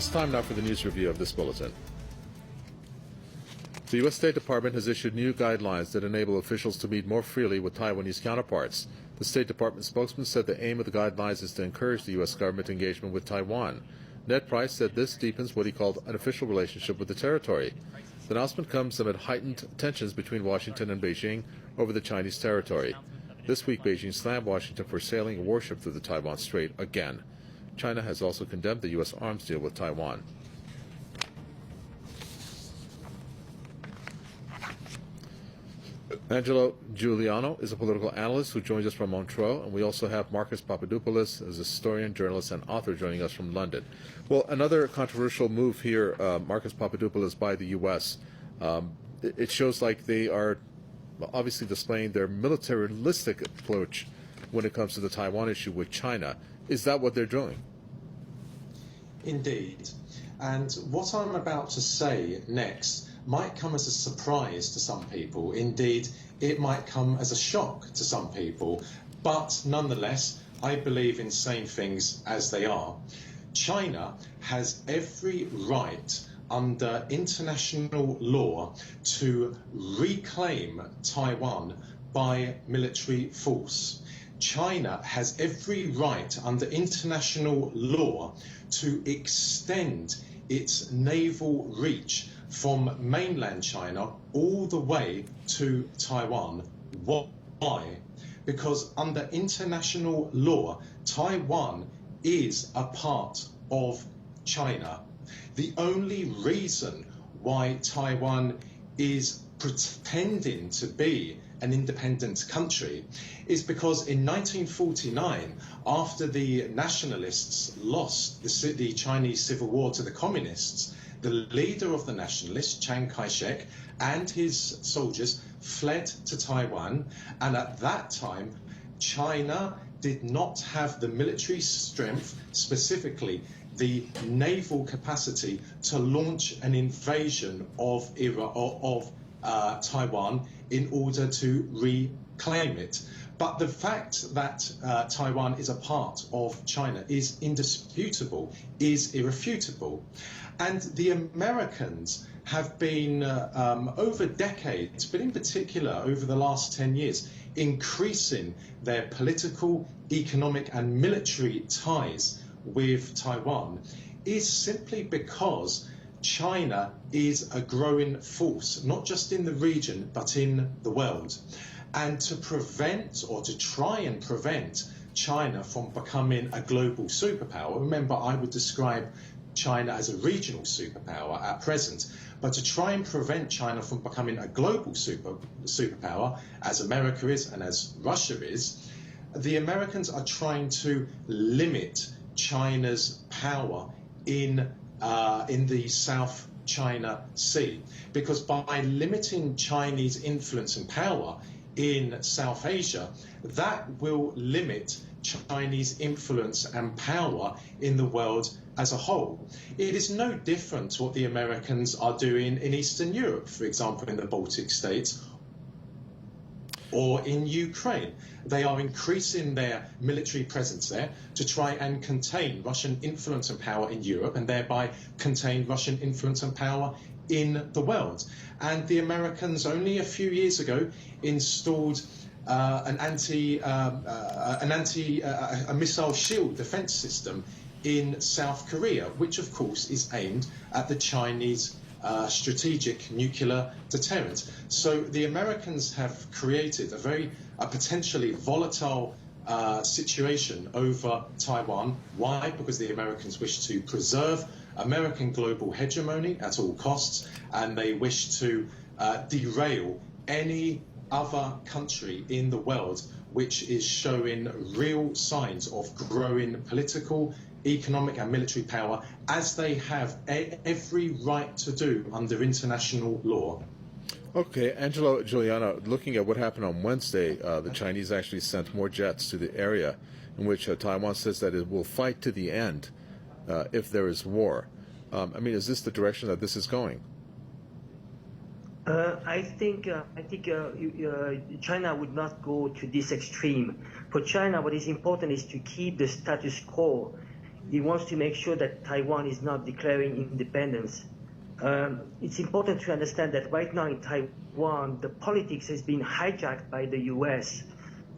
It's time now for the news review of this bulletin. The U.S. State Department has issued new guidelines that enable officials to meet more freely with Taiwanese counterparts. The State Department spokesman said the aim of the guidelines is to encourage the U.S. government engagement with Taiwan. Ned Price said this deepens what he called an official relationship with the territory. The announcement comes amid heightened tensions between Washington and Beijing over the Chinese territory. This week, Beijing slammed Washington for sailing a warship through the Taiwan Strait again. China has also condemned the U.S. arms deal with Taiwan. Angelo Giuliano is a political analyst who joins us from Montreux, and we also have Marcus Papadopoulos as a historian, journalist, and author joining us from London. Well, another controversial move here, Marcus Papadopoulos, by the U.S. It shows like they are obviously displaying their militaristic approach when it comes to the Taiwan issue with China. Is that what they're doing? Indeed. And what I'm about to say next might come as a surprise to some people. Indeed, it might come as a shock to some people. But nonetheless, I believe in saying things as they are. China has every right under international law to reclaim Taiwan by military force. China has every right under international law to extend its naval reach from mainland China all the way to Taiwan. Why? Because under international law, Taiwan is a part of China. The only reason why Taiwan is pretending to be an independent country is because in 1949, after the nationalists lost the Chinese Civil War to the communists, the leader of the nationalists, Chiang Kai-shek, and his soldiers fled to Taiwan, and at that time, China did not have the military strength, specifically the naval capacity, to launch an invasion of Taiwan in order to reclaim it. But the fact that Taiwan is a part of China is indisputable, is irrefutable. And the Americans have been, over decades, but in particular over the last 10 years, increasing their political, economic and military ties with Taiwan is simply because China is a growing force, not just in the region, but in the world. And to prevent, or to try and prevent, China from becoming a global superpower, remember I would describe China as a regional superpower at present, but to try and prevent China from becoming a global superpower, as America is and as Russia is, the Americans are trying to limit China's power in the South China Sea, because by limiting Chinese influence and power in South Asia, that will limit Chinese influence and power in the world as a whole. It is no different to what the Americans are doing in Eastern Europe, for example, in the Baltic states, or in Ukraine. They are increasing their military presence there to try and contain Russian influence and power in Europe, and thereby contain Russian influence and power in the world. And the Americans only a few years ago installed a missile shield defense system in South Korea, which of course is aimed at the Chinese strategic nuclear deterrent. So the Americans have created a potentially volatile situation over Taiwan. Why? Because the Americans wish to preserve American global hegemony at all costs, and they wish to derail any other country in the world which is showing real signs of growing political, economic and military power, as they have every right to do under international law. Okay, Angelo Giuliano, looking at what happened on Wednesday, the Chinese actually sent more jets to the area in which Taiwan says that it will fight to the end if there is war. I mean, is this the direction that this is going? I think China would not go to this extreme. For China, what is important is to keep the status quo he wants to make sure that Taiwan is not declaring independence. It's important to understand that right now in Taiwan, the politics has been hijacked by the US.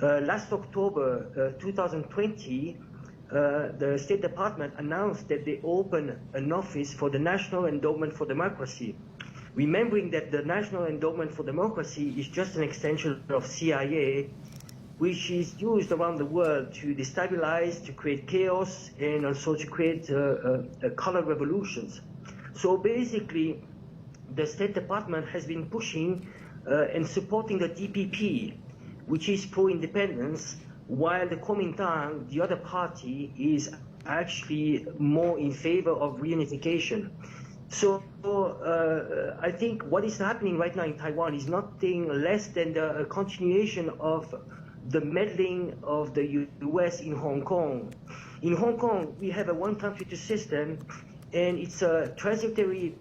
Last October 2020, the State Department announced that they opened an office for the National Endowment for Democracy, remembering that the National Endowment for Democracy is just an extension of CIA, which is used around the world to destabilize, to create chaos, and also to create color revolutions. So basically, the State Department has been pushing and supporting the DPP, which is pro-independence, while the Kuomintang, the other party, is actually more in favor of reunification. So I think what is happening right now in Taiwan is nothing less than a continuation of the meddling of the US in Hong Kong. In Hong Kong, we have a one country, two system, and it's a transitory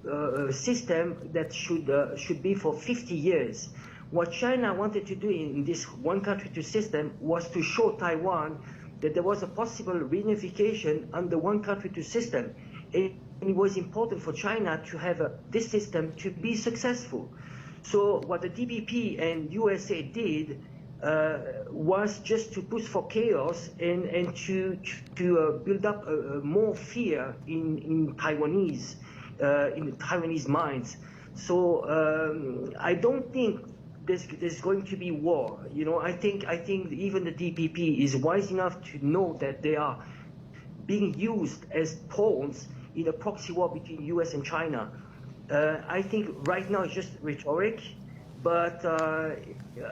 system that should be for 50 years. What China wanted to do in this one country, two system was to show Taiwan that there was a possible reunification under one country, two system. And it was important for China to have this system to be successful. So what the DPP and USA did was just to push for chaos and to build up more fear in Taiwanese minds. So I don't think there's going to be war. You know, I think even the DPP is wise enough to know that they are being used as pawns in a proxy war between US and China. I think right now it's just rhetoric. But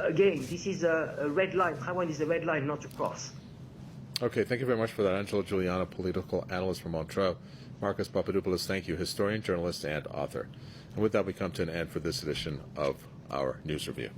again, this is a red line. Taiwan is a red line not to cross. Okay, thank you very much for that, Angelo Giuliano, political analyst from Montreux. Marcus Papadopoulos, thank you, historian, journalist, and author. And with that, we come to an end for this edition of our News Review.